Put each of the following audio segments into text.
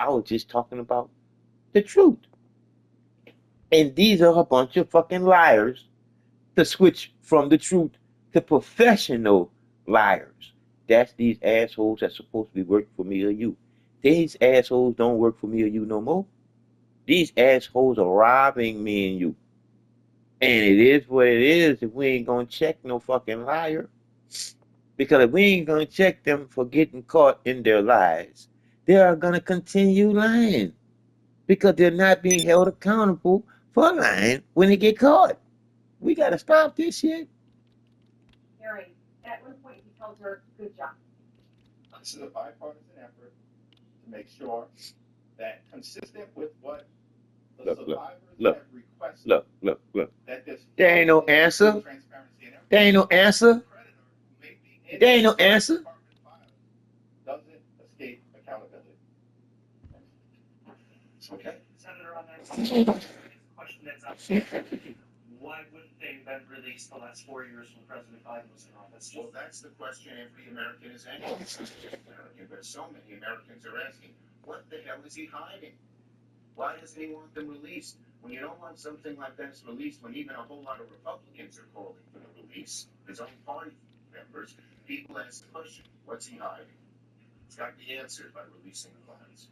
I was just talking about the truth. And these are a bunch of fucking liars to switch from the truth to professional liars. That's these assholes that's supposed to be working for me or you. These assholes don't work for me or you no more. These assholes are robbing me and you. And it is what it is if we ain't gonna check no fucking liar. Because if we ain't gonna check them for getting caught in their lies, they are gonna continue lying. Because they're not being held accountable for lying when they get caught. We gotta stop this shit. Harry, at one point he tells her, good job. This is a bipartisan effort to make sure that, consistent with what the Look, survivors look, have requested, look. that this There ain't no answer. transparency and There ain't no answer. creditor who may be in There ain't no the answer. department files doesn't escape accountability. Okay. Senator, on that question that's up here, why wouldn't they have been released the last 4 years when President Biden was in office? Well, that's the question every American is asking. But so many Americans are asking, what the hell is he hiding? Why doesn't he want them released? When you don't want something like this released, when even a whole lot of Republicans are calling for the release, his own party members, people ask the question, what's he hiding? It's got to be answered by releasing the funds.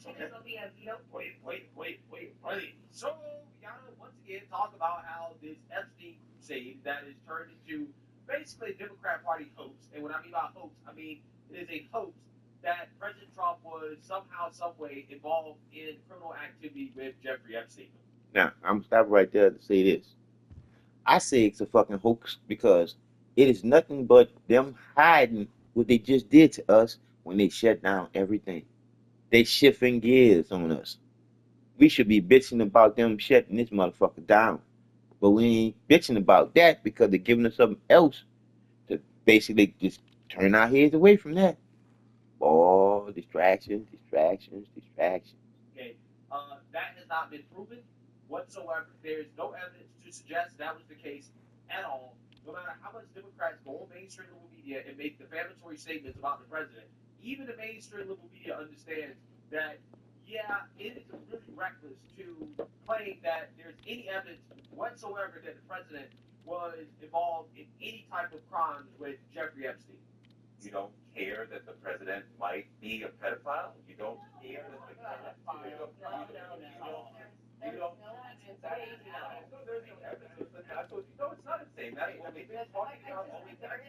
Okay. There'll be a veto. Wait. So, we gotta once again talk about how this Epstein crusade that is turned into basically a Democrat Party hoax. And when I mean by hoax, I mean it is a hoax that President Trump was somehow, some way involved in criminal activity with Jeffrey Epstein. Now, I'm gonna stop right there to say this. I say it's a fucking hoax because it is nothing but them hiding what they just did to us when they shut down everything. They shifting gears on us. We should be bitching about them shutting this motherfucker down. But we ain't bitching about that because they're giving us something else to basically just turn our heads away from that. Oh, distractions. Okay, that has not been proven whatsoever. There's no evidence to suggest that was the case at all. No matter how much Democrats go on mainstream liberal media and make defamatory statements about the president, even the mainstream liberal media understands that, yeah, it is really reckless to claim that there's any evidence whatsoever that the president was involved in any type of crimes with Jeffrey Epstein. You don't care that the president might be a pedophile? You don't care that the no, it's not insane. That's what we've been talking about all week. That's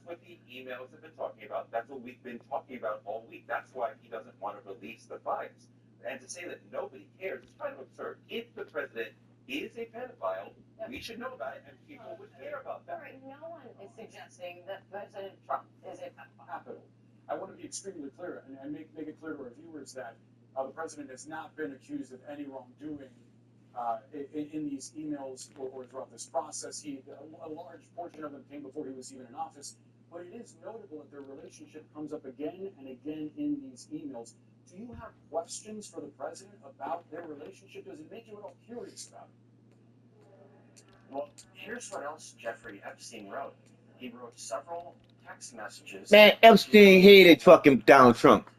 what the emails have been talking about. That's what we've been talking about all week. That's why he doesn't want to release the files. And to say that nobody cares is kind of absurd. If the president is a pedophile, we should know about it, and people would care about that. Right, no one is suggesting that President Trump is a pedophile. I want to be extremely clear and make it clear to our viewers that the president has not been accused of any wrongdoing in these emails or throughout this process. A large portion of them came before he was even in office. But it is notable that their relationship comes up again and again in these emails. Do you have questions for the president about their relationship? Does it make you at all curious about it? Well, here's what else Jeffrey Epstein wrote. He wrote several text messages. Man, Epstein hated fucking Donald Trump.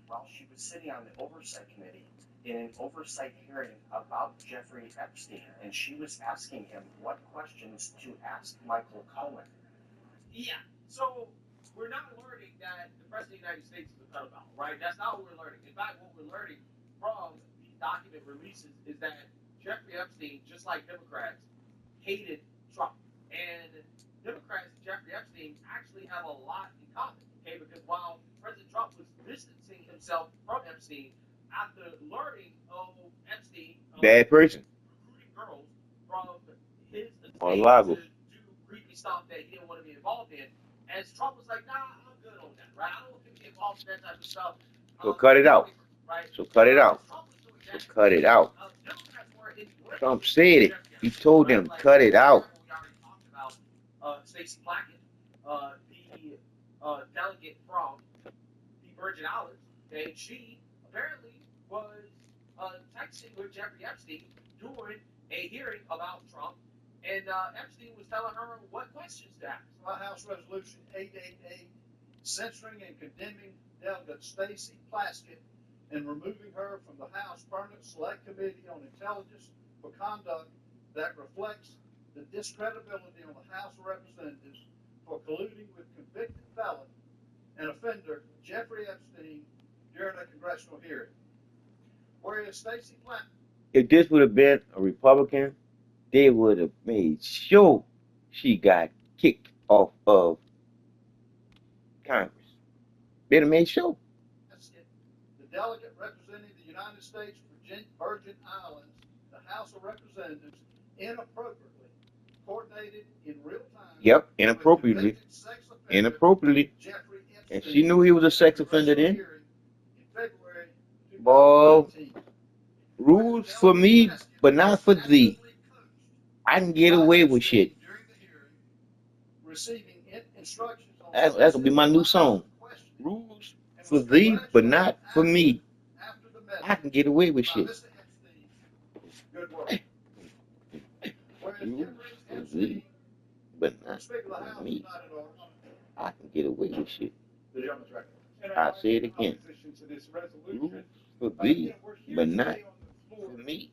While she was sitting on the oversight committee in an oversight hearing about Jeffrey Epstein, and she was asking him what questions to ask Michael Cohen. Yeah, so we're not learning that the president of the United States is a pedophile, right? That's not what we're learning. In fact, what we're learning from these document releases is that Jeffrey Epstein, just like Democrats, hated Trump. And Democrats and Jeffrey Epstein actually have a lot in common, okay? Because while President Trump was distancing himself from Epstein, after learning of Epstein, Bad person. recruiting girls from his estate Mar-a-Lago. to do creepy stuff that he didn't want to be involved in, as Trump was like, nah, I'm good on that, right? I don't want to get involved in that type of stuff. So cut it out. Right? So cut it out. Trump was doing that. So cut it out. Democrats were endorsing Trump said it. Jeffrey He Epstein, told right? them, Like, cut it out. We already talked about Stacey Blackett, the delegate from the Virgin Islands, and she apparently was texting with Jeffrey Epstein during a hearing about Trump, and Epstein was telling her what questions to ask. House Resolution 888 censoring and condemning Delegate Stacy Plaskett and removing her from the House Permanent Select Committee on Intelligence for conduct that reflects the discredibility on the House of Representatives for colluding with convicted felon and offender Jeffrey Epstein during a congressional hearing. Whereas Stacy Plaskett, If this would have been a Republican, they would have made sure she got kicked off of Congress. They'd have made sure. the delegate representing the United States Virgin Islands, the House of Representatives, inappropriately coordinated in real time. Yep, inappropriately. Inappropriately. Jeffrey And Epstein she knew he was a sex offender then. in February Boy, 2019. rules for me, but not for thee. I can get away with shit. During the hearing, receiving instructions on That's gonna be my new song. Rules for thee, but not for me. after the message. I can get away with by shit. Mr. Epstein. Good work. Whereas Rules Jeffrey for Epstein, thee, but not Speaker of the for House, me. is not in order. I can get away with shit. The gentleman's record. I'll say it again. Rules for thee, but not for me.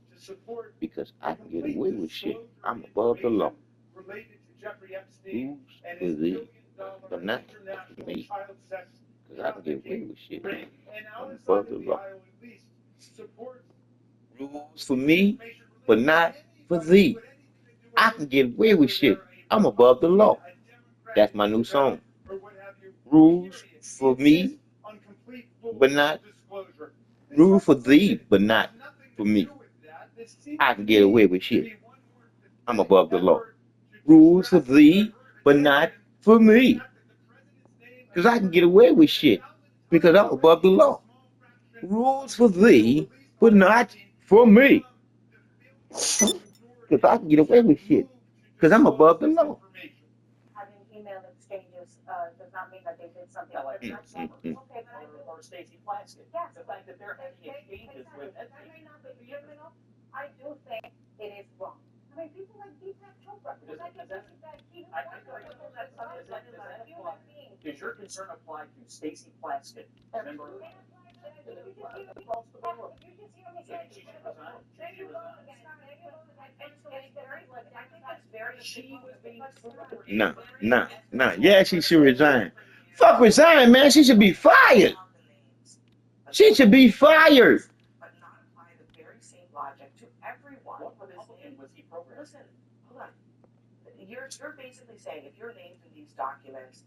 Because I can get away with shit. I'm above the law. Related to Jeffrey Epstein Rules and for his thee, billion-dollar but not for international me. child sex Because I can get away with shit. ring. And I'm our above side the of the law. aisle at least supports Rules for me, but not for thee. I can get away with shit. I'm above the law. That's my new song. Rules for me, but not. Rules for thee, but not for me. I can get away with shit. I'm above the law. Rules for thee, but not for me. Because I can get away with shit. Because I'm above the law. Rules for thee, but not for me. Because I can get away with shit. Because I'm above the law. Having email exchanges, does not mean that they did something like that. Okay, but I do. Or Stacy Plaskett. Yes. The fact that they're having exchanges with That may not be criminal. I do think it is wrong. I mean, people like Deepak Chopra, who's like that he I think that's something that's human being. Does your concern apply to Stacy Plaskett, member of across the board? She was being Nah. Yeah, she should resign. Fuck resign, man. She should be fired. She should be fired. But not apply the very same logic to everyone. What Republican was he programming? Listen, hold on. You're basically saying if you're named in these documents,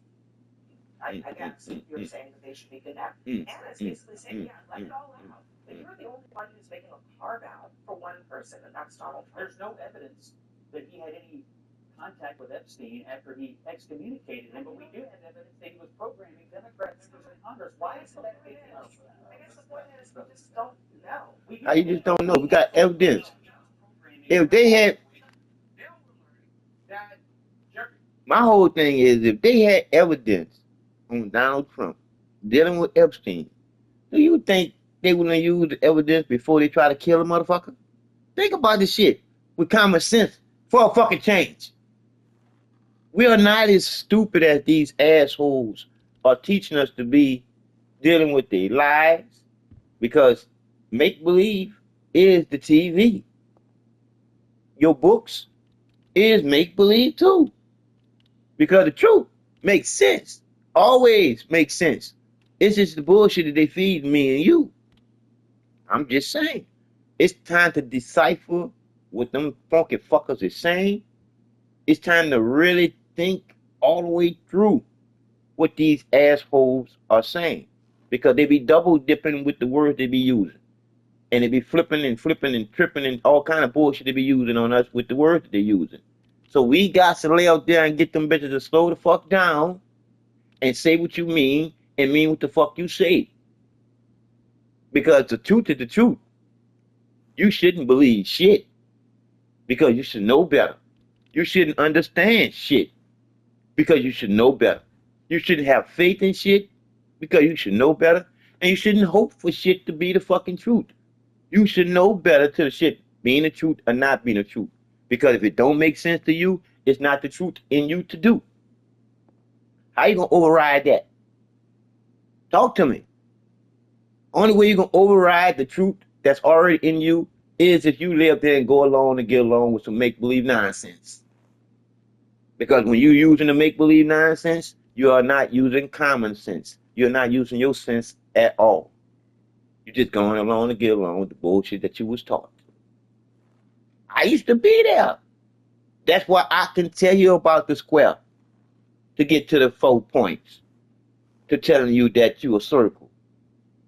I guess you're saying that they should be condemned. Anna's basically saying, yeah, let it all out. But you're the only one who's making a carve out for one person, and that's Donald Trump. There's no evidence that he had any contact with Epstein after he excommunicated him, but we do have evidence that he was programming Democrat members in Congress. Why is that big deal? I guess the point is we just don't know. How you just don't know? We got evidence. If they had, my whole thing is if they had evidence on Donald Trump dealing with Epstein, do you think they wouldn't use the evidence before they try to kill a motherfucker? Think about this shit with common sense for a fucking change. We are not as stupid as these assholes are teaching us to be dealing with their lies, because make-believe is the TV. Your books is make-believe too. Because the truth makes sense. Always makes sense. It's just the bullshit that they feed me and you. I'm just saying. It's time to decipher what them funky fuckers is saying. It's time to really think all the way through what these assholes are saying. Because they be double dipping with the words they be using. And they be flipping and tripping and all kind of bullshit they be using on us with the words that they're using. So we got to lay out there and get them bitches to slow the fuck down and say what you mean and mean what the fuck you say. Because the truth is the truth. You shouldn't believe shit. Because you should know better. You shouldn't understand shit. Because you should know better. You shouldn't have faith in shit. Because you should know better. And you shouldn't hope for shit to be the fucking truth. You should know better to the shit being the truth or not being the truth. Because if it don't make sense to you, it's not the truth in you to do. How you gonna override that? Talk to me. Only way you can override the truth that's already in you is if you live there and go along and get along with some make believe nonsense. Because when you're using the make believe nonsense, you are not using common sense. You're not using your sense at all. You're just going along to get along with the bullshit that you was taught. I used to be there. That's why I can tell you about the square to get to the 4 points, to telling you that you a circle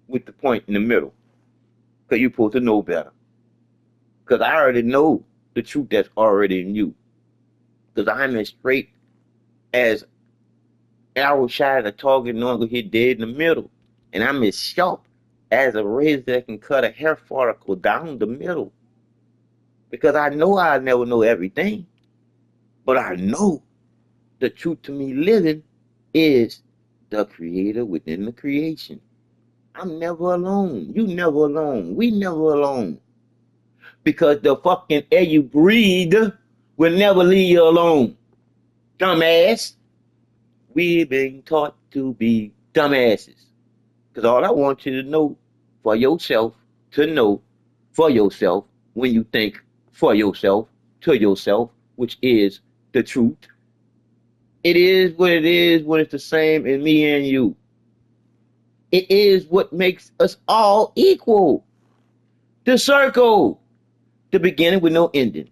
with the point in the middle. Because you're supposed to know better. Because I already know the truth that's already in you. Because I'm as straight as arrow shot at a target knowing to hit dead in the middle. And I'm as sharp as a razor that can cut a hair follicle down the middle. Because I know I'll never know everything. But I know the truth to me living is the creator within the creation. I'm never alone. You never alone. We never alone. Because the fucking air you breathe will never leave you alone. Dumbass. We've been taught to be dumbasses. Because all I want you to know for yourself, to know for yourself, when you think for yourself, to yourself, which is the truth. It is what it is when it's the same in me and you. It is what makes us all equal. The circle. The beginning with no ending.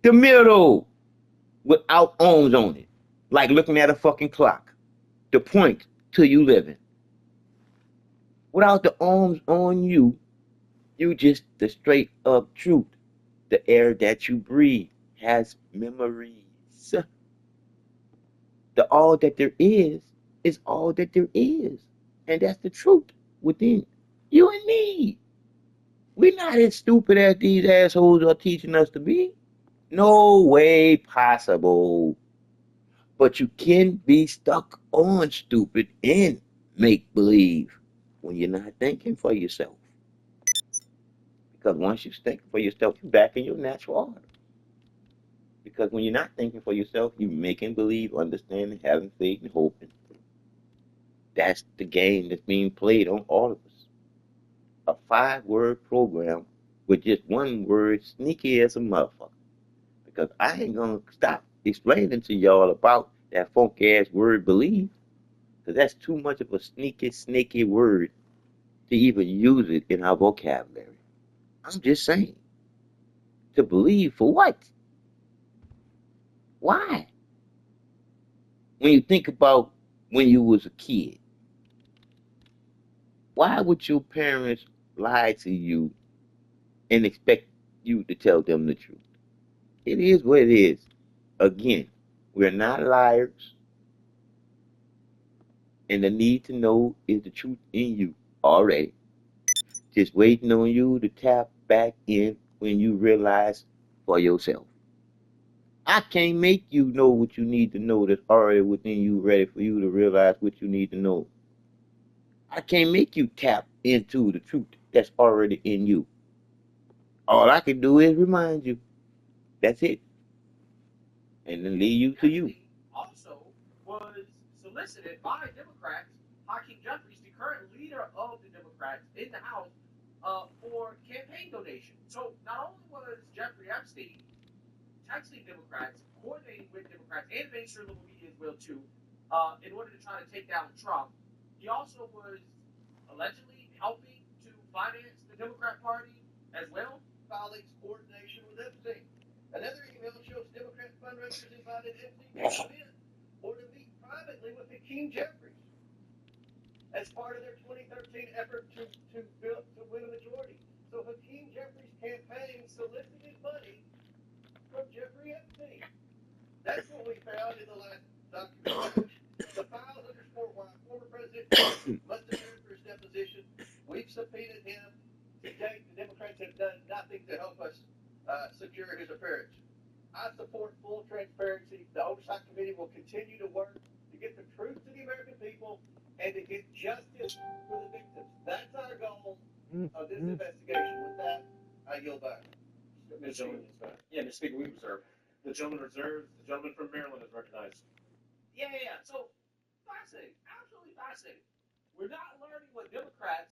The middle without arms on it. Like looking at a fucking clock. The point till you living. Without the arms on you, you just the straight up truth. The air that you breathe has memories. The all that there is all that there is. And that's the truth within you and me. We're not as stupid as these assholes are teaching us to be. No way possible. But you can be stuck on stupid and make believe when you're not thinking for yourself. Because once you think for yourself, you're back in your natural order. Because when you're not thinking for yourself, you're making believe, understanding, having faith, and hoping. That's the game that's being played on all of us. A 5-word program with just one word, sneaky as a motherfucker. Because I ain't gonna stop explaining to y'all about that funky ass word believe. Because that's too much of a sneaky, snaky word to even use it in our vocabulary. I'm just saying. To believe for what? Why? When you think about when you was a kid, why would your parents lie to you and expect you to tell them the truth? It is what it is. Again, we're not liars, and the need to know is the truth in you already. Just waiting on you to tap back in when you realize for yourself. I can't make you know what you need to know that's already within you, ready for you to realize what you need to know. I can't make you tap into the truth that's already in you. All I can do is remind you. That's it. And then lead you to you. Also was solicited by Democrats, Hakeem Jeffries, the current leader of the Democrats in the House, for campaign donations. So not only was Jeffrey Epstein texting Democrats, coordinating with Democrats, and mainstream liberal media as well too, in order to try to take down Trump, he also was allegedly helping to finance the Democrat Party as well. Colleagues' coordination with Epstein. Another email shows Democrat fundraisers invited Epstein to come in or to meet privately with Hakeem Jeffries as part of their 2013 effort to win a majority. So Hakeem Jeffries' campaign solicited money from Jeffrey Epstein. That's what we found in the last document. The files underscore why former President must appear for his deposition. We've subpoenaed him. To date, the Democrats have done nothing to help us secure his appearance. I support full transparency. The Oversight Committee will continue to work to get the truth to the American people and to get justice for the victims. That's our goal of this investigation. With that, I yield back. The gentleman is back. Yeah, Mr. Speaker, we reserve. The gentleman reserved. The gentleman from Maryland is recognized. Yeah. So fascinating, absolutely fascinating. We're not learning what Democrats